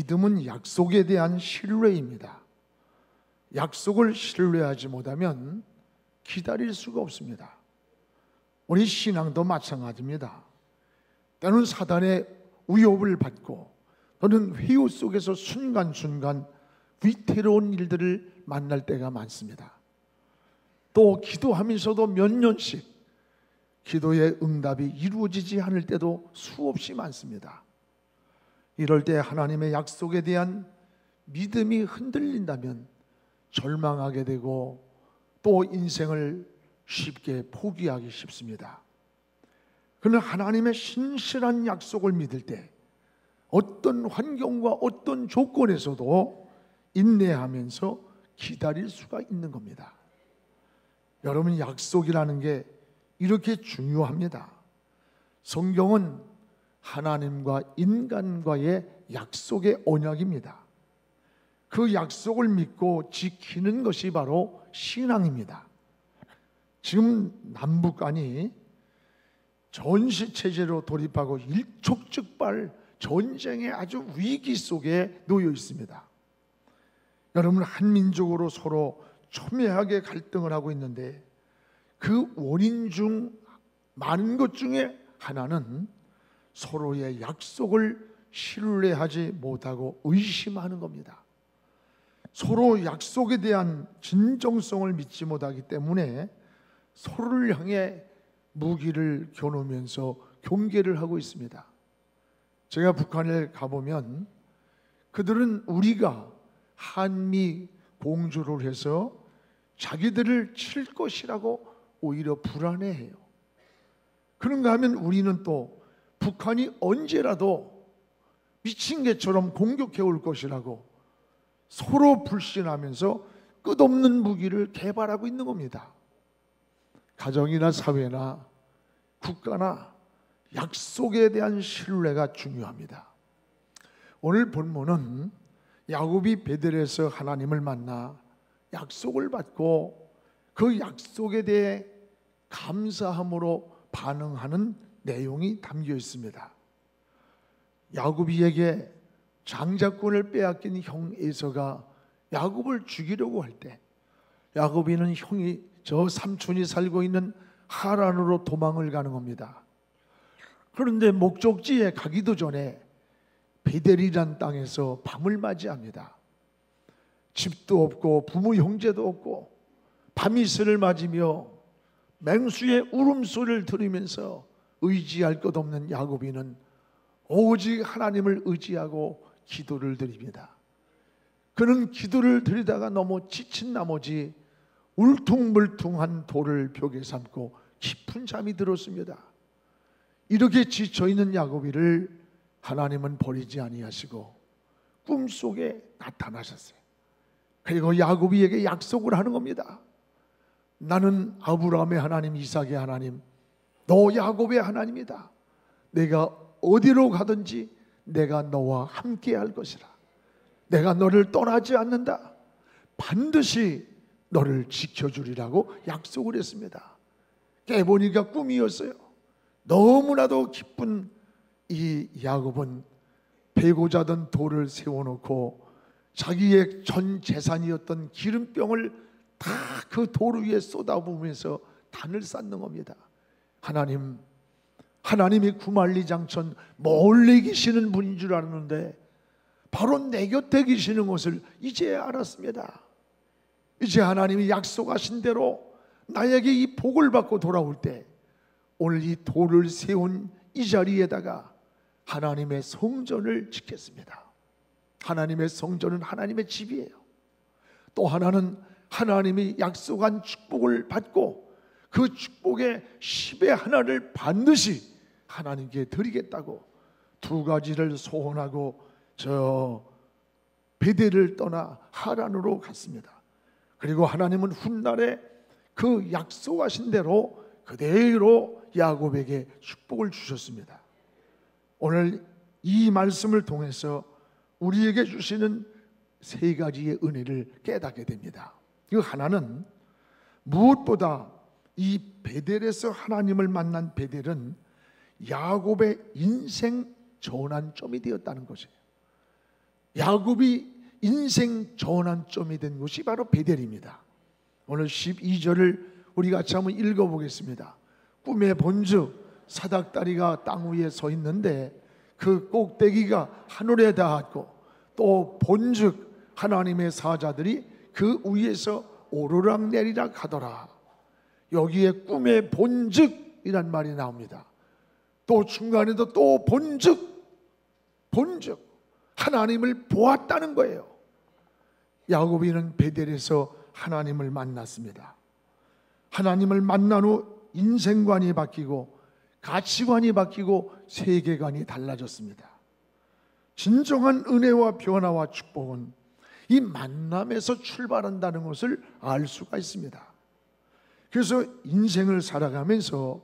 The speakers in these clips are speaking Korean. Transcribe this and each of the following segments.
믿음은 약속에 대한 신뢰입니다. 약속을 신뢰하지 못하면 기다릴 수가 없습니다. 우리 신앙도 마찬가지입니다. 때로는 사단의 위협을 받고 또는 회유 속에서 순간순간 위태로운 일들을 만날 때가 많습니다. 또 기도하면서도 몇 년씩 기도의 응답이 이루어지지 않을 때도 수없이 많습니다. 이럴 때 하나님의 약속에 대한 믿음이 흔들린다면 절망하게 되고 또 인생을 쉽게 포기하기 쉽습니다. 그러나 하나님의 신실한 약속을 믿을 때 어떤 환경과 어떤 조건에서도 인내하면서 기다릴 수가 있는 겁니다. 여러분, 약속이라는 게 이렇게 중요합니다. 성경은 하나님과 인간과의 약속의 언약입니다. 그 약속을 믿고 지키는 것이 바로 신앙입니다. 지금 남북한이 전시체제로 돌입하고 일촉즉발 전쟁의 아주 위기 속에 놓여 있습니다. 여러분, 한민족으로 서로 첨예하게 갈등을 하고 있는데 그 원인 중 많은 것 중에 하나는 서로의 약속을 신뢰하지 못하고 의심하는 겁니다. 서로 약속에 대한 진정성을 믿지 못하기 때문에 서로를 향해 무기를 겨누면서 경계를 하고 있습니다. 제가 북한에 가보면 그들은 우리가 한미 공조를 해서 자기들을 칠 것이라고 오히려 불안해해요. 그런가 하면 우리는 또 북한이 언제라도 미친 개처럼 공격해 올 것이라고 서로 불신하면서 끝없는 무기를 개발하고 있는 겁니다. 가정이나 사회나 국가나 약속에 대한 신뢰가 중요합니다. 오늘 본문은 야곱이 베델에서 하나님을 만나 약속을 받고 그 약속에 대해 감사함으로 반응하는 내용이 담겨 있습니다. 야곱이에게 장자권을 빼앗긴 형 에서가 야곱을 죽이려고 할 때 야곱이는 형이 저 삼촌이 살고 있는 하란으로 도망을 가는 겁니다. 그런데 목적지에 가기도 전에 베델이란 땅에서 밤을 맞이합니다. 집도 없고 부모 형제도 없고 밤이슬을 맞으며 맹수의 울음소리를 들으면서 의지할 것 없는 야곱이는 오직 하나님을 의지하고 기도를 드립니다. 그는 기도를 드리다가 너무 지친 나머지 울퉁불퉁한 돌을 벽에 삼고 깊은 잠이 들었습니다. 이렇게 지쳐있는 야곱이를 하나님은 버리지 아니하시고 꿈속에 나타나셨어요. 그리고 야곱이에게 약속을 하는 겁니다. 나는 아브라함의 하나님, 이삭의 하나님, 너 야곱의 하나님이다. 내가 어디로 가든지 내가 너와 함께 할 것이라. 내가 너를 떠나지 않는다. 반드시 너를 지켜주리라고 약속을 했습니다. 깨보니까 꿈이었어요. 너무나도 기쁜 이 야곱은 베고자 던 돌을 세워놓고 자기의 전 재산이었던 기름병을 다 그 돌 위에 쏟아부으면서 단을 쌓는 겁니다. 하나님이 구만리장천 멀리 계시는 분인 줄 알았는데 바로 내 곁에 계시는 것을 이제 알았습니다. 이제 하나님이 약속하신 대로 나에게 이 복을 받고 돌아올 때 오늘 이 돌을 세운 이 자리에다가 하나님의 성전을 짓겠습니다. 하나님의 성전은 하나님의 집이에요. 또 하나는 하나님이 약속한 축복을 받고 그 축복의 10의 하나를 반드시 하나님께 드리겠다고 두 가지를 소원하고 저 베델을 떠나 하란으로 갔습니다. 그리고 하나님은 훗날에 그 약속하신 대로 그대로 야곱에게 축복을 주셨습니다. 오늘 이 말씀을 통해서 우리에게 주시는 세 가지의 은혜를 깨닫게 됩니다. 그 하나는 무엇보다 이 베델에서 하나님을 만난 베델은 야곱의 인생 전환점이 되었다는 것이에요. 야곱이 인생 전환점이 된 곳이 바로 베델입니다. 오늘 12절을 우리 같이 한번 읽어보겠습니다. 꿈에 본즉 사닥다리가 땅 위에 서 있는데 그 꼭대기가 하늘에 닿았고 또 본즉 하나님의 사자들이 그 위에서 오르락내리락 하더라. 여기에 꿈의 본즉이란 말이 나옵니다. 또 중간에도 또 본즉 하나님을 보았다는 거예요. 야곱이는 베델에서 하나님을 만났습니다. 하나님을 만난 후 인생관이 바뀌고 가치관이 바뀌고 세계관이 달라졌습니다. 진정한 은혜와 변화와 축복은 이 만남에서 출발한다는 것을 알 수가 있습니다. 그래서 인생을 살아가면서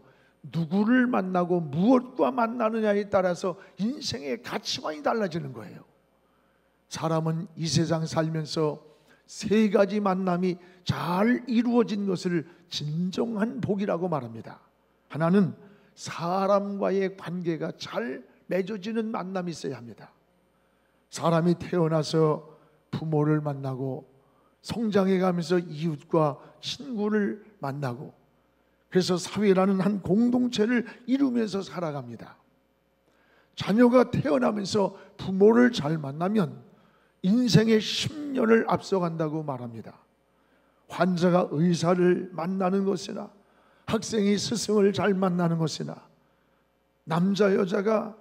누구를 만나고 무엇과 만나느냐에 따라서 인생의 가치관이 달라지는 거예요. 사람은 이 세상 살면서 세 가지 만남이 잘 이루어진 것을 진정한 복이라고 말합니다. 하나는 사람과의 관계가 잘 맺어지는 만남이 있어야 합니다. 사람이 태어나서 부모를 만나고 성장해 가면서 이웃과 친구를 만나고 그래서 사회라는 한 공동체를 이루면서 살아갑니다. 자녀가 태어나면서 부모를 잘 만나면 인생의 10년을 앞서간다고 말합니다. 환자가 의사를 만나는 것이나 학생이 스승을 잘 만나는 것이나 남자 여자가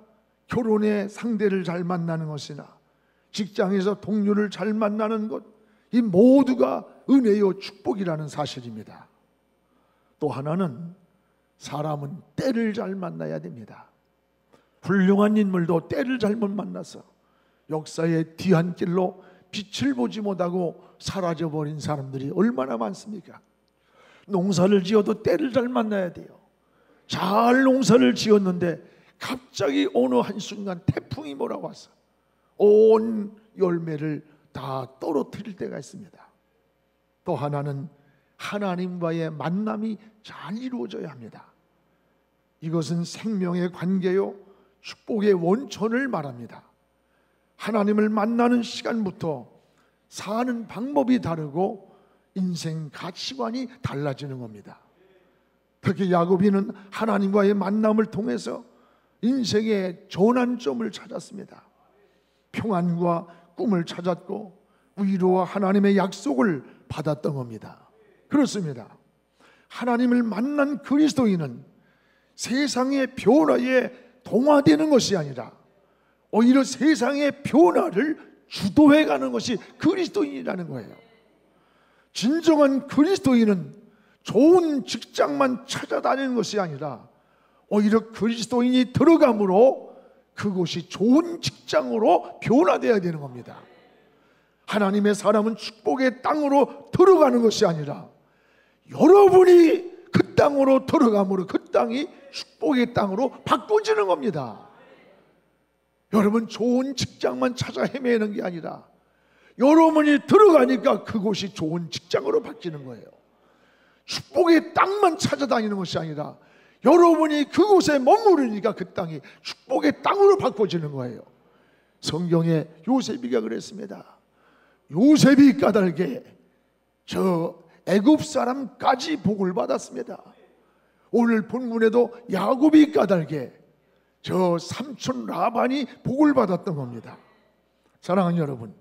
결혼의 상대를 잘 만나는 것이나 직장에서 동료를 잘 만나는 것, 이 모두가 은혜요 축복이라는 사실입니다. 또 하나는 사람은 때를 잘 만나야 됩니다. 훌륭한 인물도 때를 잘못 만나서 역사의 뒤안길로 빛을 보지 못하고 사라져버린 사람들이 얼마나 많습니까? 농사를 지어도 때를 잘 만나야 돼요. 잘 농사를 지었는데 갑자기 어느 한순간 태풍이 몰아와서 온 열매를 다 떨어뜨릴 때가 있습니다. 또 하나는 하나님과의 만남이 잘 이루어져야 합니다. 이것은 생명의 관계요 축복의 원천을 말합니다. 하나님을 만나는 시간부터 사는 방법이 다르고 인생 가치관이 달라지는 겁니다. 특히 야곱이는 하나님과의 만남을 통해서 인생의 전환점을 찾았습니다. 평안과 꿈을 찾았고 위로와 하나님의 약속을 받았던 겁니다. 그렇습니다. 하나님을 만난 그리스도인은 세상의 변화에 동화되는 것이 아니라 오히려 세상의 변화를 주도해 가는 것이 그리스도인이라는 거예요. 진정한 그리스도인은 좋은 직장만 찾아다니는 것이 아니라 오히려 그리스도인이 들어감으로 그곳이 좋은 직장으로 변화되어야 되는 겁니다. 하나님의 사람은 축복의 땅으로 들어가는 것이 아니라 여러분이 그 땅으로 들어감으로 그 땅이 축복의 땅으로 바꿔지는 겁니다. 여러분 좋은 직장만 찾아 헤매는 게 아니라 여러분이 들어가니까 그곳이 좋은 직장으로 바뀌는 거예요. 축복의 땅만 찾아다니는 것이 아니라 여러분이 그곳에 머무르니까 그 땅이 축복의 땅으로 바꿔지는 거예요. 성경에 요셉이가 그랬습니다. 요셉이 까닭에 저 애굽 사람까지 복을 받았습니다. 오늘 본문에도 야곱이 까닭에 저 삼촌 라반이 복을 받았던 겁니다. 사랑하는 여러분,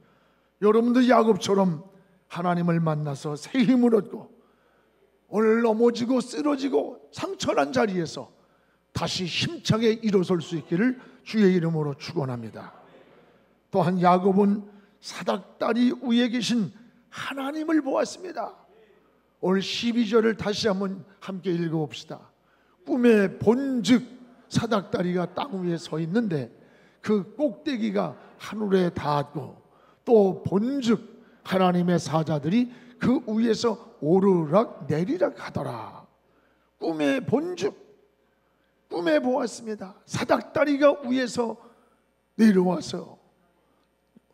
여러분도 야곱처럼 하나님을 만나서 새 힘을 얻고 오늘 넘어지고 쓰러지고 상처난 자리에서 다시 힘차게 일어설 수 있기를 주의 이름으로 축원합니다. 또한 야곱은 사닥다리 위에 계신 하나님을 보았습니다. 오늘 12절을 다시 한번 함께 읽어봅시다. 꿈에 본즉 사닥다리가 땅 위에 서 있는데 그 꼭대기가 하늘에 닿았고 또 본즉 하나님의 사자들이 그 위에서 오르락 내리락 하더라. 꿈에 본즉, 꿈에 보았습니다. 사닥다리가 위에서 내려와서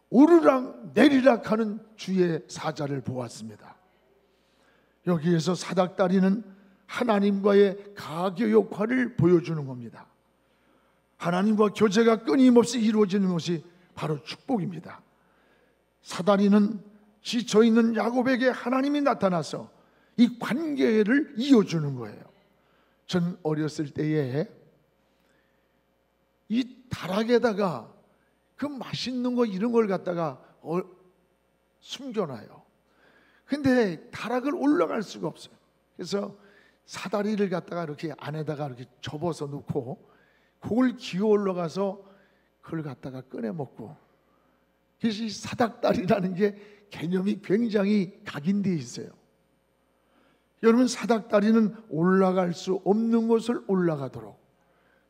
오르락 내리락 하는 주의 사자를 보았습니다. 여기에서 사닥다리는 하나님과의 가교 역할을 보여주는 겁니다. 하나님과 교제가 끊임없이 이루어지는 것이 바로 축복입니다. 사다리는 지쳐있는 야곱에게 하나님이 나타나서 이 관계를 이어주는 거예요. 전 어렸을 때에 이 다락에다가 그 맛있는 거 이런 걸 갖다가 숨겨놔요. 근데 다락을 올라갈 수가 없어요. 그래서 사다리를 갖다가 이렇게 안에다가 이렇게 접어서 놓고 그걸 기어 올라가서 그걸 갖다가 꺼내 먹고, 그래서 이 사닥다리라는 게 개념이 굉장히 각인되어 있어요. 여러분, 사닥다리는 올라갈 수 없는 곳을 올라가도록,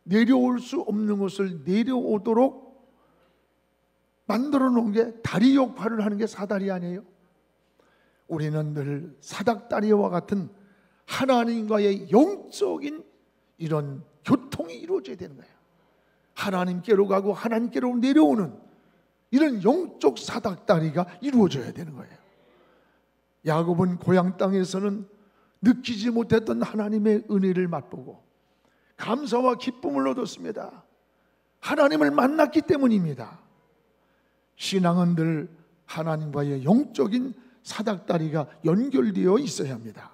내려올 수 없는 곳을 내려오도록 만들어 놓은 게 다리 역할을 하는 게 사다리 아니에요? 우리는 늘 사닥다리와 같은 하나님과의 영적인 이런 교통이 이루어져야 되는 거예요. 하나님께로 가고 하나님께로 내려오는 이런 영적 사닥다리가 이루어져야 되는 거예요. 야곱은 고향 땅에서는 느끼지 못했던 하나님의 은혜를 맛보고 감사와 기쁨을 얻었습니다. 하나님을 만났기 때문입니다. 신앙은 늘 하나님과의 영적인 사닥다리가 연결되어 있어야 합니다.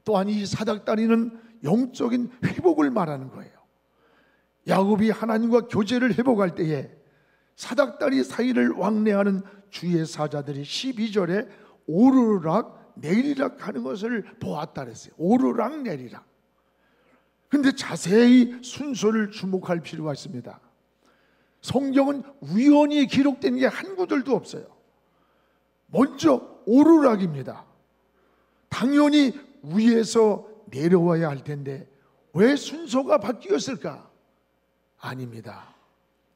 또한 이 사닥다리는 영적인 회복을 말하는 거예요. 야곱이 하나님과 교제를 회복할 때에 사닥다리 사이를 왕래하는 주의 사자들이 12절에 오르락 내리락 하는 것을 보았다 그랬어요. 오르락 내리락. 근데 자세히 순서를 주목할 필요가 있습니다. 성경은 우연히 기록된 게 한 구절도 없어요. 먼저 오르락입니다. 당연히 위에서 내려와야 할 텐데 왜 순서가 바뀌었을까? 아닙니다.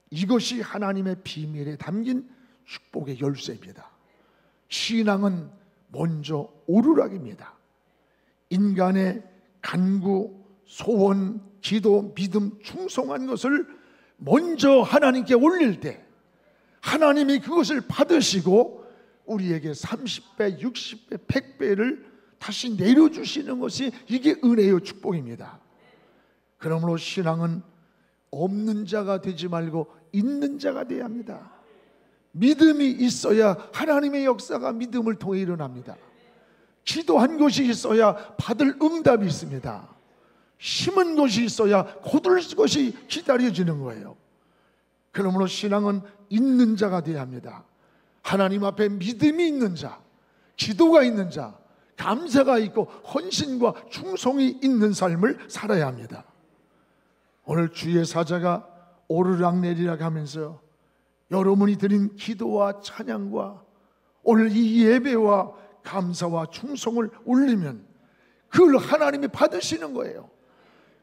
이것이 하나님의 비밀에 담긴 축복의 열쇠입니다. 신앙은 먼저 오르락입니다. 인간의 간구, 소원, 기도, 믿음, 충성한 것을 먼저 하나님께 올릴 때 하나님이 그것을 받으시고 우리에게 30배, 60배, 100배를 다시 내려주시는 것이 이게 은혜의 축복입니다. 그러므로 신앙은 없는 자가 되지 말고 있는 자가 되어야 합니다. 믿음이 있어야 하나님의 역사가 믿음을 통해 일어납니다. 기도한 것이 있어야 받을 응답이 있습니다. 심은 것이 있어야 거둘 것이 기다려지는 거예요. 그러므로 신앙은 있는 자가 되어야 합니다. 하나님 앞에 믿음이 있는 자, 기도가 있는 자, 감사가 있고 헌신과 충성이 있는 삶을 살아야 합니다. 오늘 주의 사자가 오르락내리락 하면서 여러분이 드린 기도와 찬양과 오늘 이 예배와 감사와 충성을 올리면 그걸 하나님이 받으시는 거예요.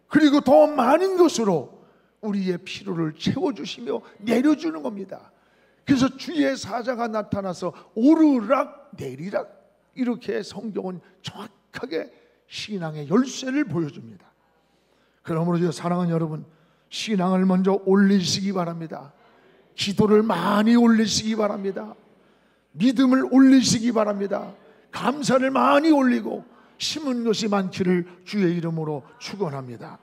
그리고 더 많은 것으로 우리의 필요를 채워주시며 내려주는 겁니다. 그래서 주의 사자가 나타나서 오르락 내리락, 이렇게 성경은 정확하게 신앙의 열쇠를 보여줍니다. 그러므로 사랑하는 여러분, 신앙을 먼저 올리시기 바랍니다. 기도를 많이 올리시기 바랍니다. 믿음을 올리시기 바랍니다. 감사를 많이 올리고 심은 것이 많기를 주의 이름으로 축원합니다.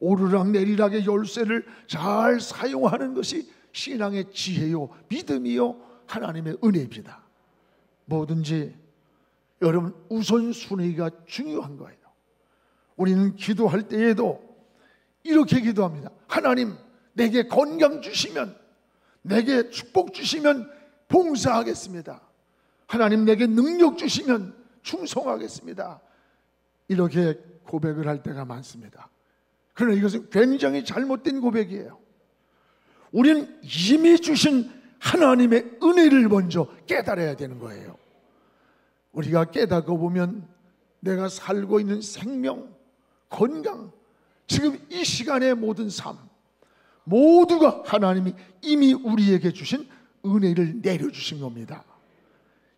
오르락 내리락의 열쇠를 잘 사용하는 것이 신앙의 지혜요 믿음이요 하나님의 은혜입니다. 뭐든지 여러분 우선순위가 중요한 거예요. 우리는 기도할 때에도 이렇게 기도합니다. 하나님, 내게 건강 주시면, 내게 축복 주시면 봉사하겠습니다. 하나님, 내게 능력 주시면 충성하겠습니다. 이렇게 고백을 할 때가 많습니다. 그러나 이것은 굉장히 잘못된 고백이에요. 우리는 이미 주신 하나님의 은혜를 먼저 깨달아야 되는 거예요. 우리가 깨닫고 보면 내가 살고 있는 생명, 건강, 지금 이 시간의 모든 삶 모두가 하나님이 이미 우리에게 주신 은혜를 내려주신 겁니다.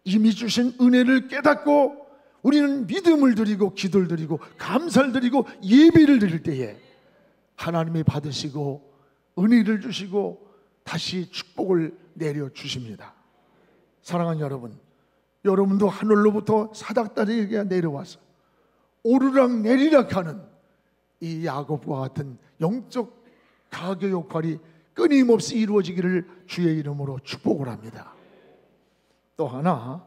이미 주신 은혜를 깨닫고 우리는 믿음을 드리고 기도를 드리고 감사를 드리고 예배를 드릴 때에 하나님이 받으시고 은혜를 주시고 다시 축복을 내려주십니다. 사랑하는 여러분, 여러분도 하늘로부터 사닥다리가 내려와서 오르락 내리락 하는 이 야곱과 같은 영적 가교 역할이 끊임없이 이루어지기를 주의 이름으로 축복을 합니다. 또 하나,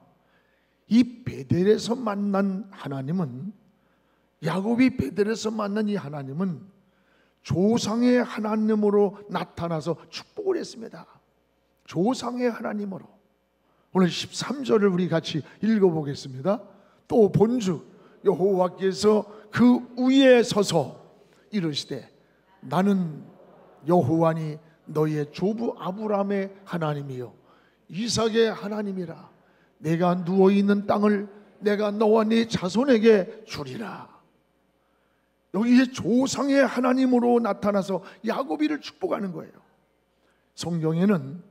이 베델에서 만난 하나님은, 야곱이 베델에서 만난 이 하나님은 조상의 하나님으로 나타나서 축복을 했습니다. 조상의 하나님으로. 오늘 13절을 우리 같이 읽어보겠습니다. 또 본즉 여호와께서 그 위에 서서 이르시되 나는 여호와니 너의 조부 아브라함의 하나님이요 이삭의 하나님이라. 내가 누워있는 땅을 내가 너와 네 자손에게 주리라. 여기에 조상의 하나님으로 나타나서 야곱이를 축복하는 거예요. 성경에는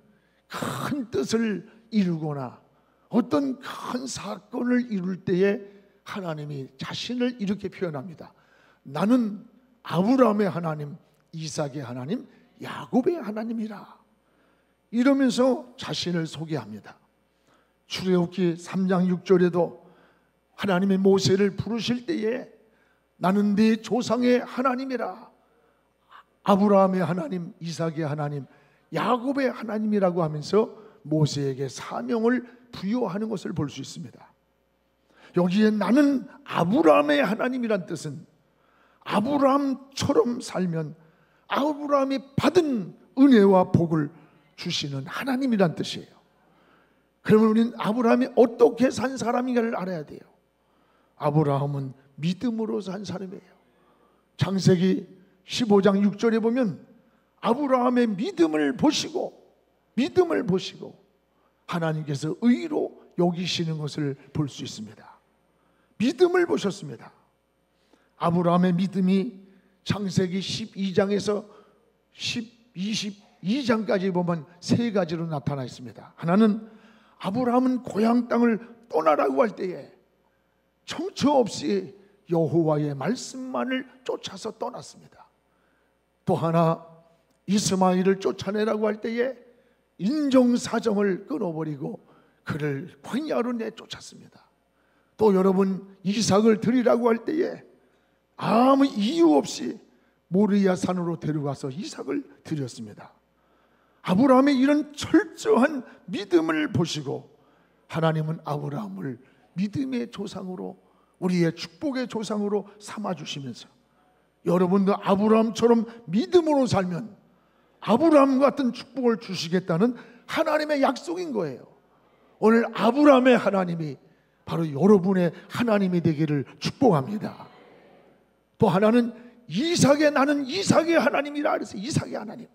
큰 뜻을 이루거나 어떤 큰 사건을 이룰 때에 하나님이 자신을 이렇게 표현합니다. 나는 아브라함의 하나님, 이삭의 하나님, 야곱의 하나님이라. 이러면서 자신을 소개합니다. 출애굽기 3장 6절에도 하나님의 모세를 부르실 때에 나는 네 조상의 하나님이라, 아브라함의 하나님, 이삭의 하나님, 야곱의 하나님이라고 하면서 모세에게 사명을 부여하는 것을 볼 수 있습니다. 여기에 나는 아브라함의 하나님이란 뜻은 아브라함처럼 살면 아브라함이 받은 은혜와 복을 주시는 하나님이란 뜻이에요. 그러면 우리는 아브라함이 어떻게 산 사람인가를 알아야 돼요. 아브라함은 믿음으로 산 사람이에요. 창세기 15장 6절에 보면 아브라함의 믿음을 보시고 하나님께서 의로 여기시는 것을 볼 수 있습니다. 믿음을 보셨습니다. 아브라함의 믿음이 창세기 12장에서 22장까지 보면 세 가지로 나타나 있습니다. 하나는 아브라함은 고향 땅을 떠나라고 할 때에 청처 없이 여호와의 말씀만을 쫓아서 떠났습니다. 또 하나, 이스마엘을 쫓아내라고 할 때에 인정사정을 끊어버리고 그를 광야로 내쫓았습니다. 또 여러분, 이삭을 드리라고 할 때에 아무 이유 없이 모리아 산으로 데려가서 이삭을 드렸습니다. 아브라함의 이런 철저한 믿음을 보시고 하나님은 아브라함을 믿음의 조상으로, 우리의 축복의 조상으로 삼아주시면서 여러분도 아브라함처럼 믿음으로 살면 아브라함 같은 축복을 주시겠다는 하나님의 약속인 거예요. 오늘 아브라함의 하나님이 바로 여러분의 하나님이 되기를 축복합니다. 또 하나는 나는 이삭의 하나님이라 그래서 이삭의 하나님.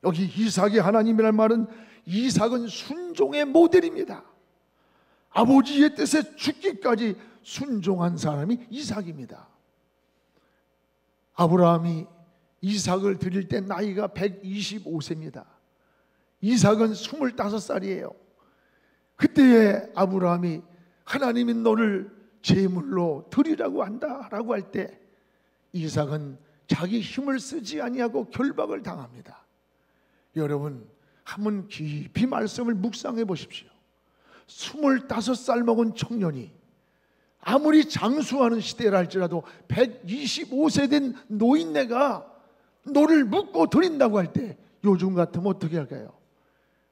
여기 이삭의 하나님이라는 말은 이삭은 순종의 모델입니다. 아버지의 뜻에 죽기까지 순종한 사람이 이삭입니다. 아브라함이 이삭을 드릴 때 나이가 125세입니다. 이삭은 25살이에요. 그때에 아브라함이 하나님이 너를 제물로 드리라고 한다라고 할 때 이삭은 자기 힘을 쓰지 아니하고 결박을 당합니다. 여러분, 한번 깊이 말씀을 묵상해 보십시오. 25살 먹은 청년이 아무리 장수하는 시대라 할지라도 125세 된 노인네가 너를 묻고 드린다고 할 때 요즘 같으면 어떻게 할까요?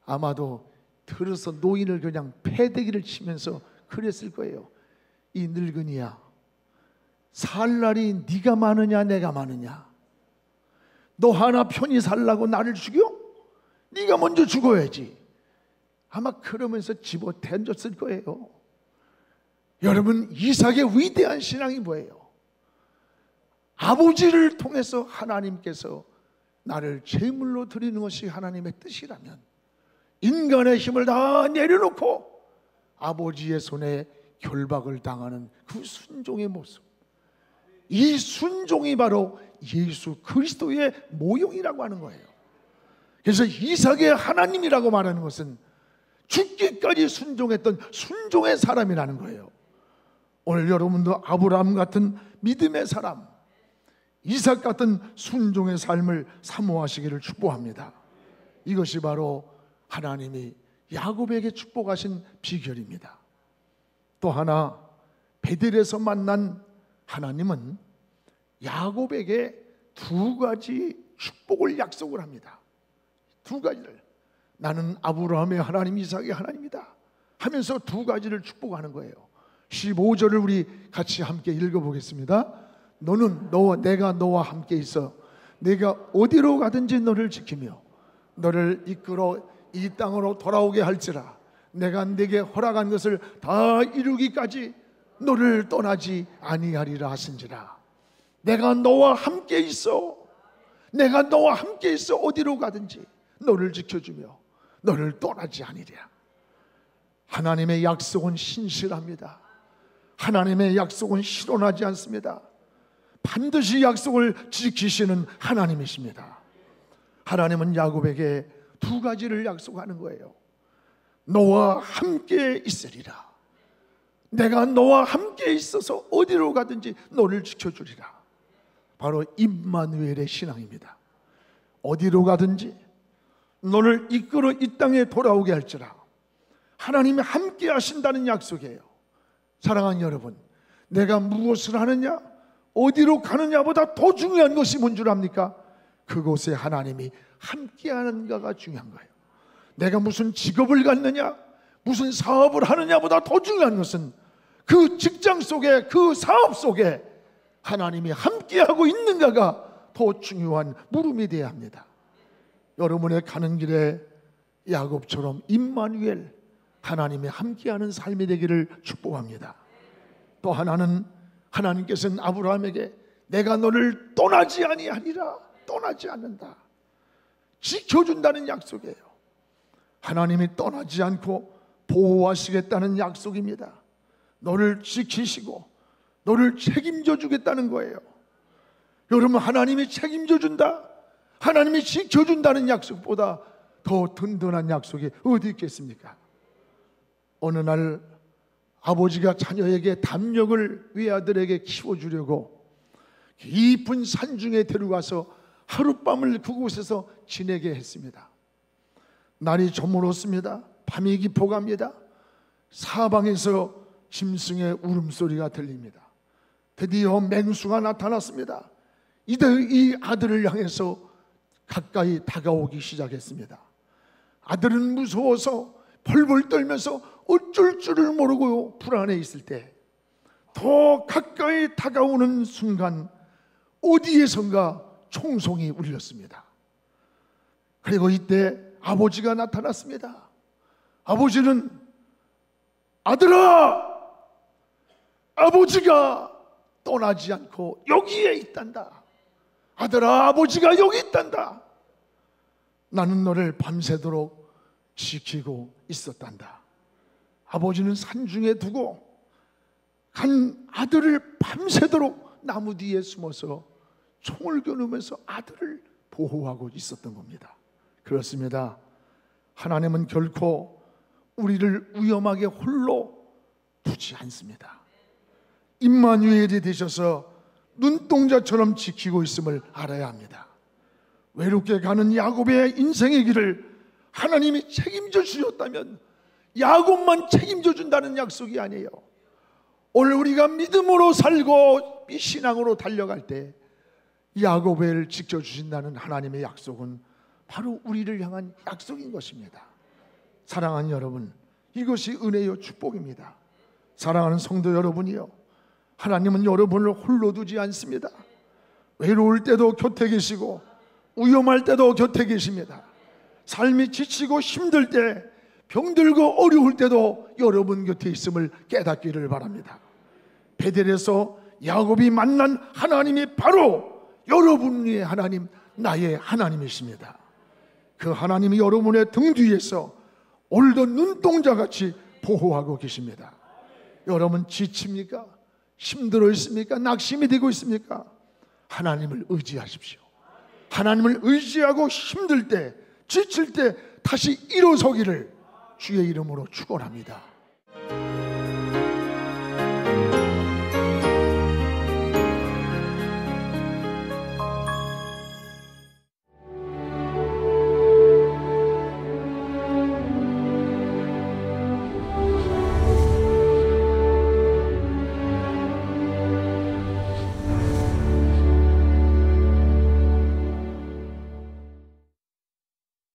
아마도 들어서 노인을 그냥 패대기를 치면서 그랬을 거예요. 이 늙은이야, 살 날이 네가 많으냐 내가 많으냐? 너 하나 편히 살라고 나를 죽여? 네가 먼저 죽어야지. 아마 그러면서 집어 던졌을 거예요. 여러분, 이삭의 위대한 신앙이 뭐예요? 아버지를 통해서 하나님께서 나를 제물로 드리는 것이 하나님의 뜻이라면 인간의 힘을 다 내려놓고 아버지의 손에 결박을 당하는 그 순종의 모습, 이 순종이 바로 예수 그리스도의 모형이라고 하는 거예요. 그래서 이삭의 하나님이라고 말하는 것은 죽기까지 순종했던 순종의 사람이라는 거예요. 오늘 여러분도 아브라함 같은 믿음의 사람, 이삭 같은 순종의 삶을 사모하시기를 축복합니다. 이것이 바로 하나님이 야곱에게 축복하신 비결입니다. 또 하나, 베델에서 만난 하나님은 야곱에게 두 가지 축복을 약속을 합니다. 두 가지를. 나는 아브라함의 하나님, 이삭의 하나님이다. 하면서 두 가지를 축복하는 거예요. 15절을 우리 같이 함께 읽어보겠습니다. 내가 너와 함께 있어 내가 어디로 가든지 너를 지키며 너를 이끌어 이 땅으로 돌아오게 할지라. 내가 네게 허락한 것을 다 이루기까지 너를 떠나지 아니하리라 하신지라. 내가 너와 함께 있어. 내가 너와 함께 있어 어디로 가든지 너를 지켜주며 너를 떠나지 아니랴. 하나님의 약속은 신실합니다. 하나님의 약속은 실현하지 않습니다. 반드시 약속을 지키시는 하나님이십니다. 하나님은 야곱에게 두 가지를 약속하는 거예요. 너와 함께 있으리라. 내가 너와 함께 있어서 어디로 가든지 너를 지켜주리라. 바로 임마누엘의 신앙입니다. 어디로 가든지 너를 이끌어 이 땅에 돌아오게 할지라. 하나님이 함께 하신다는 약속이에요. 사랑하는 여러분, 내가 무엇을 하느냐, 어디로 가느냐보다 더 중요한 것이 뭔 줄 압니까? 그곳에 하나님이 함께 하는가가 중요한 거예요. 내가 무슨 직업을 갖느냐, 무슨 사업을 하느냐보다 더 중요한 것은 그 직장 속에, 그 사업 속에 하나님이 함께하고 있는가가 더 중요한 물음이 되어야 합니다. 여러분의 가는 길에 야곱처럼 임마누엘, 하나님이 함께하는 삶이 되기를 축복합니다. 또 하나는 하나님께서는 아브라함에게 내가 너를 떠나지 아니하리라, 떠나지 않는다, 지켜준다는 약속이에요. 하나님이 떠나지 않고 보호하시겠다는 약속입니다. 너를 지키시고 너를 책임져 주겠다는 거예요. 여러분, 하나님이 책임져 준다, 하나님이 지켜준다는 약속보다 더 든든한 약속이 어디 있겠습니까? 어느 날 아버지가 자녀에게 담력을 외아들에게 키워주려고 깊은 산중에 데려가서 하룻밤을 그곳에서 지내게 했습니다. 날이 저물었습니다. 밤이 깊어갑니다. 사방에서 짐승의 울음소리가 들립니다. 드디어 맹수가 나타났습니다. 이제 이 아들을 향해서 가까이 다가오기 시작했습니다. 아들은 무서워서 벌벌 떨면서 어쩔 줄을 모르고 불안해 있을 때 더 가까이 다가오는 순간 어디에선가 총성이 울렸습니다. 그리고 이때 아버지가 나타났습니다. 아버지는 아들아, 아버지가 떠나지 않고 여기에 있단다. 아들아, 아버지가 여기 있단다. 나는 너를 밤새도록 지키고 있었단다. 아버지는 산중에 두고 간 아들을 밤새도록 나무 뒤에 숨어서 총을 겨누면서 아들을 보호하고 있었던 겁니다. 그렇습니다. 하나님은 결코 우리를 위험하게 홀로 두지 않습니다. 임마누엘이 되셔서 눈동자처럼 지키고 있음을 알아야 합니다. 외롭게 가는 야곱의 인생의 길을 하나님이 책임져 주셨다면 야곱만 책임져 준다는 약속이 아니에요. 오늘 우리가 믿음으로 살고 신앙으로 달려갈 때 야곱을 지켜주신다는 하나님의 약속은 바로 우리를 향한 약속인 것입니다. 사랑하는 여러분, 이것이 은혜요 축복입니다. 사랑하는 성도 여러분이요, 하나님은 여러분을 홀로 두지 않습니다. 외로울 때도 곁에 계시고 위험할 때도 곁에 계십니다. 삶이 지치고 힘들 때, 병들고 어려울 때도 여러분 곁에 있음을 깨닫기를 바랍니다. 베델에서 야곱이 만난 하나님이 바로 여러분의 하나님, 나의 하나님이십니다. 그 하나님이 여러분의 등 뒤에서 오늘도 눈동자같이 보호하고 계십니다. 여러분 지칩니까? 힘들어 있습니까? 낙심이 되고 있습니까? 하나님을 의지하십시오. 하나님을 의지하고 힘들 때, 지칠 때 다시 일어서기를 주의 이름으로 축원합니다.